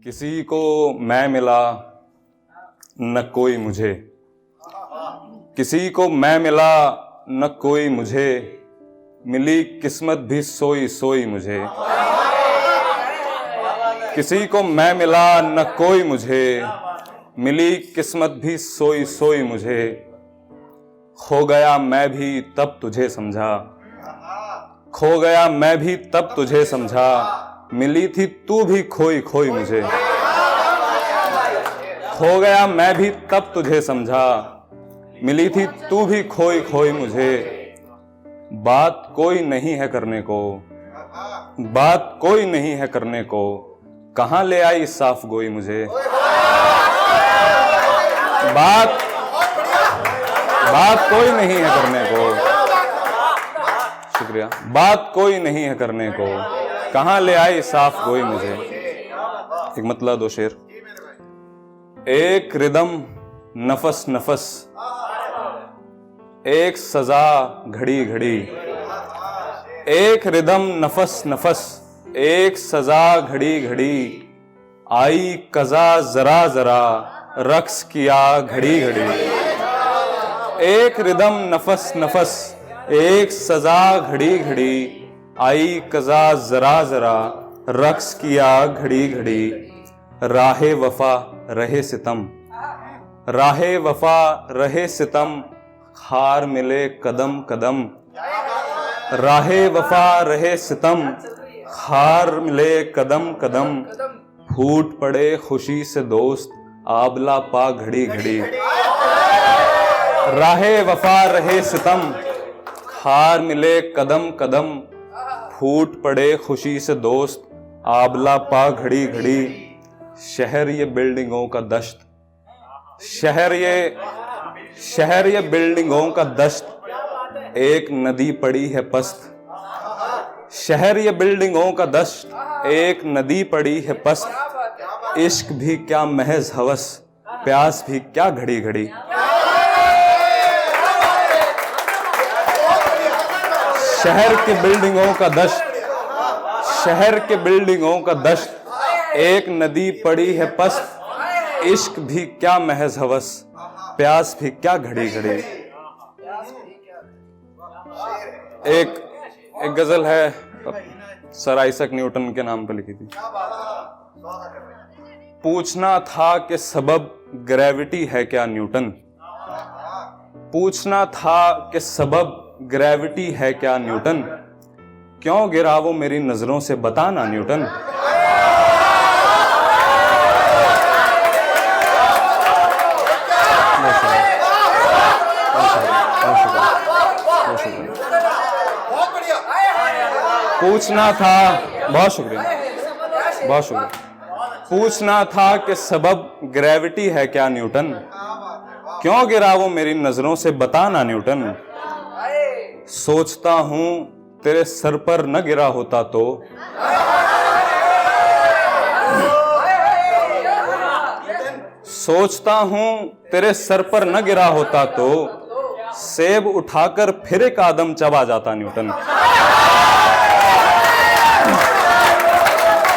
किसी को मैं मिला न कोई मुझे, किसी को मैं मिला न कोई मुझे, मिली किस्मत भी सोई सोई मुझे। किसी को मैं मिला न कोई मुझे, मिली किस्मत भी सोई सोई मुझे। खो गया मैं भी तब तुझे समझा, खो गया मैं भी तब तुझे समझा, मिली थी तू भी खोई खोई मुझे। खो गया मैं भी तब तुझे समझा, मिली थी तू भी खोई खोई मुझे। बात कोई नहीं है करने को, बात कोई नहीं है करने को, कहां ले आई साफ गोई मुझे। बात कोई नहीं है करने को, शुक्रिया, बात कोई नहीं है करने को, कहां ले आई साफ गोई मुझे। एक मतला दो शेर। एक रिदम नफस नफस, एक सजा घड़ी घड़ी। एक रिदम नफस नफस, एक सजा घड़ी घड़ी। आई कजा जरा जरा, रक्स किया घड़ी घड़ी। एक रिदम नफस नफस, एक सजा घड़ी घड़ी। आई कजा जरा जरा, रक्स किया घड़ी घड़ी। राहे वफा रहे सितम, राहे वफा रहे सितम, खार मिले कदम कदम। राहे वफा रहे सितम, खार मिले कदम कदम। फूट पड़े खुशी से दोस्त, आबला पा घड़ी घड़ी। राहे वफा रहे सितम, खार मिले कदम कदम। फूट पड़े खुशी से दोस्त, आबला पा घड़ी घड़ी। शहर ये बिल्डिंगों का दश्त, शहर ये बिल्डिंगों का दश्त, एक नदी पड़ी है पस्त। शहर ये बिल्डिंगों का दश्त, एक नदी पड़ी है पस्त। इश्क भी क्या महज हवस, प्यास भी क्या घड़ी घड़ी। शहर के बिल्डिंगों का दश्त, शहर के बिल्डिंगों का दश्त, एक नदी पड़ी है पस्त। इश्क भी क्या महज हवस, प्यास भी क्या घड़ी घड़ी। एक गजल है सर आइजैक न्यूटन के नाम पर लिखी थी। पूछना था कि सबब ग्रेविटी है क्या न्यूटन। पूछना था कि सबब ग्रेविटी है क्या न्यूटन। क्यों गिरा वो मेरी नजरों से बताना न्यूटन। पूछना था, बहुत शुक्रिया, बहुत शुक्रिया। पूछना था कि सबब ग्रेविटी है क्या न्यूटन। क्यों गिरा वो मेरी नजरों से बताना न्यूटन। सोचता हूं तेरे सर पर न गिरा होता तो, सोचता हूं तेरे सर पर न गिरा होता तो, सेब उठाकर फिर एक आदम चबा जाता न्यूटन।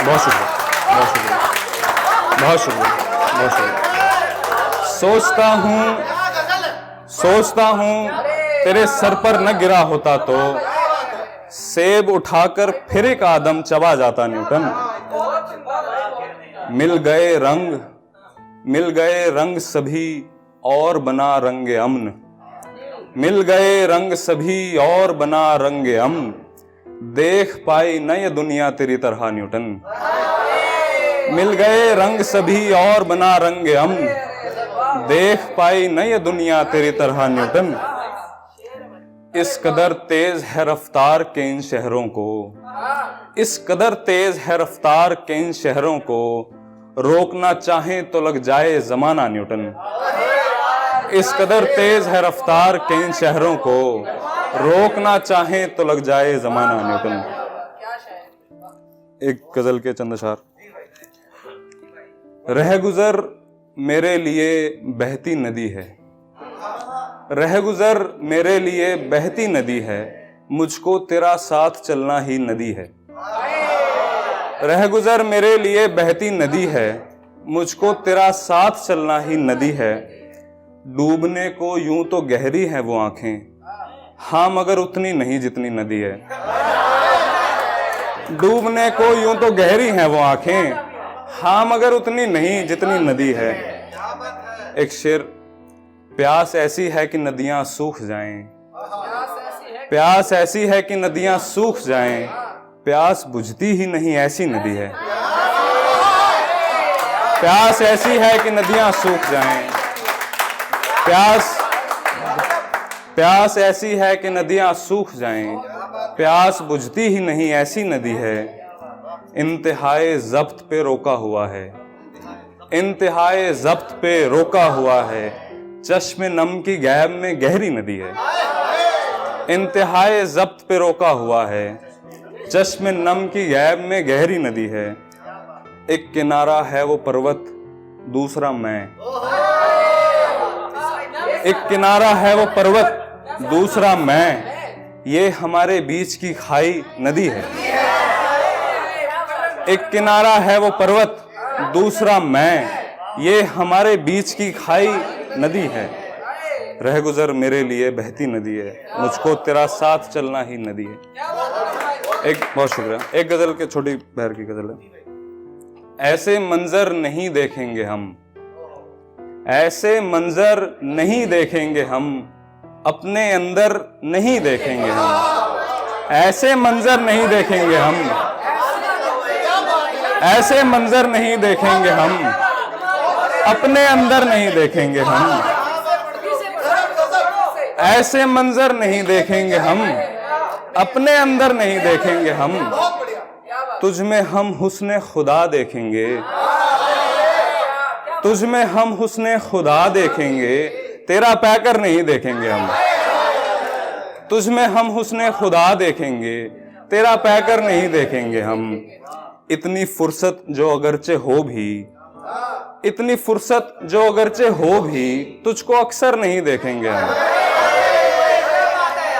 बहुत शुक्रिया, बहुत शुक्रिया, बहुत शुक्रिया, बहुत शुक्रिया। सोचता हूं तेरे सर पर न गिरा होता तो, सेब उठाकर फिर एक आदम चबा जाता न्यूटन। मिल गए रंग सभी और बना रंगे अमन। मिल गए रंग सभी और बना रंगे अमन। देख पाई न ये दुनिया तेरी तरह न्यूटन। मिल गए रंग सभी और बना रंगे अमन। देख पाई न ये दुनिया तेरी तरह न्यूटन। इस कदर तेज है रफ्तार के इन शहरों को, इस कदर तेज है रफ्तार के इन शहरों को, रोकना चाहें तो लग जाए जमाना न्यूटन। इस कदर तेज है रफ्तार के इन शहरों को, रोकना चाहें तो लग जाए जमाना न्यूटन। एक गजल के चंद अशार। रहगुजर मेरे लिए बहती नदी है, रहगुजर मेरे लिए बहती नदी है, मुझको तेरा साथ चलना ही नदी है। रह गुजर मेरे लिए बहती नदी है, मुझको तेरा साथ चलना ही नदी है। डूबने को यूं तो गहरी है वो आंखें, हाँ मगर उतनी नहीं जितनी नदी है। डूबने को यूं तो गहरी है वो आंखें, हाँ मगर उतनी नहीं जितनी नदी है। एक शेर, प्यास ऐसी है कि नदियां सूख जाएं, प्यास ऐसी है कि नदियां सूख जाएं, प्यास बुझती ही नहीं ऐसी नदी है। प्यास ऐसी है कि नदियां सूख जाएं, प्यास ऐसी है कि नदियां सूख जाएं, प्यास बुझती ही नहीं ऐसी नदी है। इंतहाए ज़ब्त पे रोका हुआ है, इंतहाए ज़ब्त पे रोका हुआ है, चश्मे नम की गैब में गहरी नदी है। इंतहाए ज़ब्त पे रोका हुआ है, चश्मे नम की गैब में गहरी नदी है। एक किनारा है वो पर्वत, दूसरा मैं। एक किनारा है वो पर्वत, दूसरा मैं, ये हमारे बीच की खाई नदी है। एक किनारा है वो पर्वत, दूसरा मैं, ये हमारे बीच की खाई नदी है। रह गुजर मेरे लिए बहती नदी है, मुझको तेरा साथ चलना ही नदी है। एक बहुत शुक्रिया। एक गजल के, छोटी बहर की गजल है। ऐसे मंजर नहीं देखेंगे हम, ऐसे मंजर नहीं देखेंगे हम, अपने अंदर नहीं देखेंगे हम। ऐसे मंजर नहीं देखेंगे हम, ऐसे मंजर नहीं देखेंगे हम, अपने अंदर नहीं देखेंगे हम। ऐसे मंजर नहीं देखेंगे हम, अपने अंदर नहीं देखेंगे हम। तुझ में हम हुस्ने खुदा देखेंगे, तुझ में हम हुस्ने खुदा देखेंगे, तेरा पैकर नहीं देखेंगे हम। तुझ में हम हुस्ने खुदा देखेंगे, तेरा पैकर नहीं देखेंगे हम। इतनी फुर्सत जो अगरचे हो भी, इतनी फुर्सत जो अगरचे हो भी, तुझको अक्सर नहीं देखेंगे हम।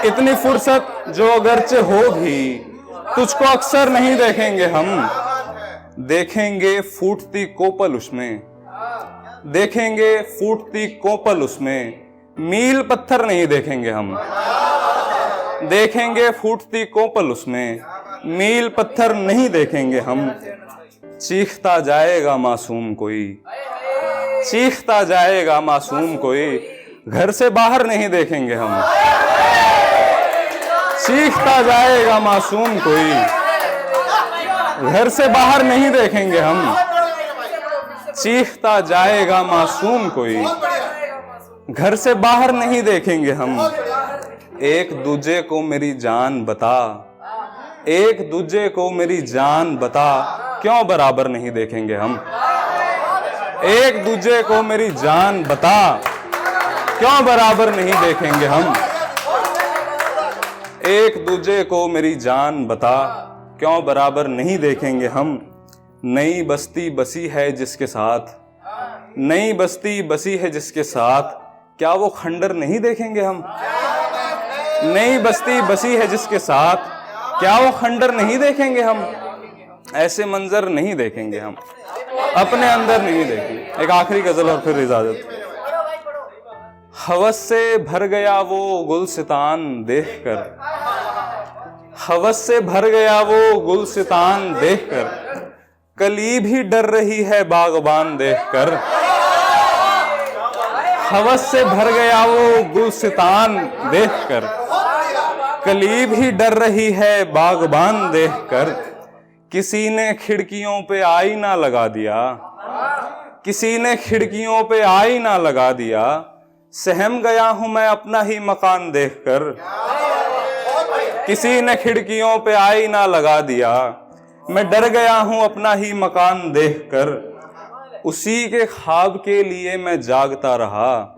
इतनी फुर्सत जो अगरचे हो भी, तुझको अक्सर नहीं देखेंगे हम। देखेंगे फूटती कोपल उसमें, देखेंगे फूटती कोपल उसमें, मील पत्थर नहीं देखेंगे हम। देखेंगे फूटती कोपल उसमें, मील पत्थर नहीं देखेंगे हम। चीखता जाएगा मासूम कोई, चीखता जाएगा मासूम कोई, घर से बाहर नहीं देखेंगे हम। चीखता जाएगा मासूम कोई, घर से बाहर नहीं देखेंगे हम। चीखता जाएगा मासूम कोई, घर से बाहर नहीं देखेंगे हम। एक दूजे को मेरी जान बता, एक दूजे को मेरी जान बता, क्यों बराबर नहीं देखेंगे हम। एक दूजे को मेरी जान बता, क्यों बराबर नहीं देखेंगे हम। एक दूजे को मेरी जान बता, क्यों बराबर नहीं देखेंगे हम। नई बस्ती बसी है जिसके साथ, नई बस्ती बसी है जिसके साथ, क्या वो खंडर नहीं देखेंगे हम। नई बस्ती बसी है जिसके साथ, क्या वो खंडर नहीं देखेंगे हम। ऐसे मंजर नहीं देखेंगे हम, अपने अंदर नहीं देखेंगे। एक आखिरी गजल और फिर इजाजत। हवस से भर गया वो गुलसितान देखकर, हवस से भर गया वो गुलसितान देखकर, कली भी डर रही है बागबान देखकर। हवस से भर गया वो गुलसितान देखकर, कली भी डर रही है बागबान देखकर। किसी ने खिड़कियों पे आईना लगा दिया, किसी ने खिड़कियों पे आईना लगा दिया, सहम गया हूं मैं अपना ही मकान देखकर। किसी ने खिड़कियों पे आईना लगा दिया, मैं डर गया हूं अपना ही मकान देखकर। उसी के ख्वाब के लिए मैं जागता रहा,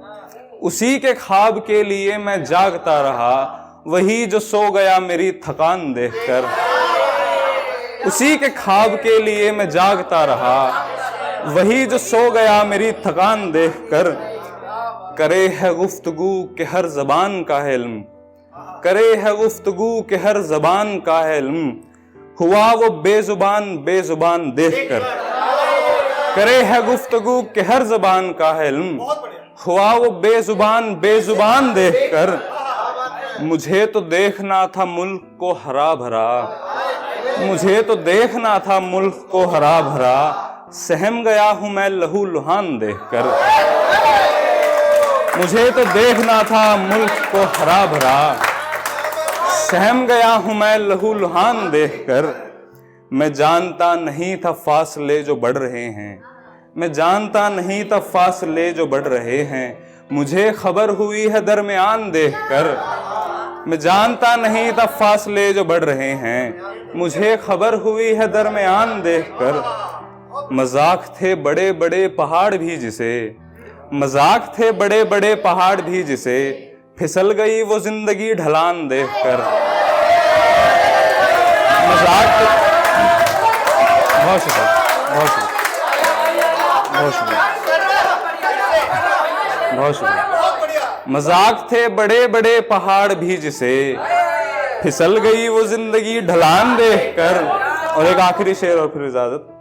उसी के ख्वाब के लिए मैं जागता रहा, वही जो सो गया मेरी थकान देखकर। उसी के ख्वाब के लिए मैं जागता रहा, वही जो सो गया मेरी थकान देखकर। करे है गुफ्तगू के हर जबान का है इल्म, करे है गुफ्तगू के हर जबान का है इल्म, हुआ वो बेजुबान बेजुबान देखकर, करे है गुफ्तगू के हर जबान का है इल्म। हुआ वो बेजुबान बेजुबान देखकर, मुझे तो देखना था मुल्क को हरा भरा, मुझे तो देखना था मुल्क को हरा भरा, सहम गया हूं मैं लहू लुहान देखकर। मुझे तो देखना था मुल्क को हरा भरा, सहम गया हूं मैं लहू लुहान देखकर। मैं जानता नहीं था फासले जो बढ़ रहे हैं, मैं जानता नहीं था फासले जो बढ़ रहे हैं, मुझे खबर हुई है दरमियान देखकर। मैं जानता नहीं था फासले जो बढ़ रहे हैं, मुझे खबर हुई है दरमियान देखकर। मजाक थे बड़े बड़े पहाड़ भी जिसे, मजाक थे बड़े बड़े पहाड़ भी जिसे, फिसल गई वो जिंदगी ढलान देखकर। मजाक बहुत शुक्रिया, बहुत शुक्रिया, बहुत शुक्रिया, बहुत शुक्रिया। मजाक थे बड़े बड़े पहाड़ भी जिसे, फिसल गई वो जिंदगी ढलान देखकर। और एक आखिरी शेर और फिर इजाजत।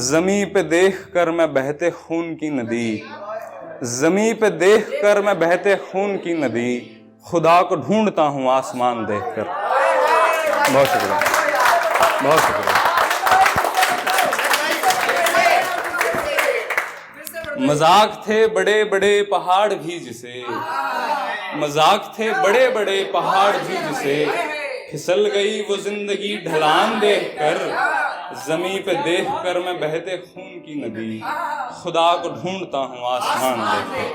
जमी पे देख कर मैं बहते खून की नदी, जमी पे देख कर मैं बहते खून की नदी, खुदा को ढूंढता हूँ आसमान देखकर। बहुत शुक्रिया, बहुत शुक्रिया। मजाक थे बड़े बड़े पहाड़ भी जिसे, मजाक थे बड़े बड़े पहाड़ भी जिसे, फिसल गई वो जिंदगी ढलान देखकर। जमी पे देख कर मैं बहते खून की नदी, खुदा को ढूंढता हूँ आसमान देखकर।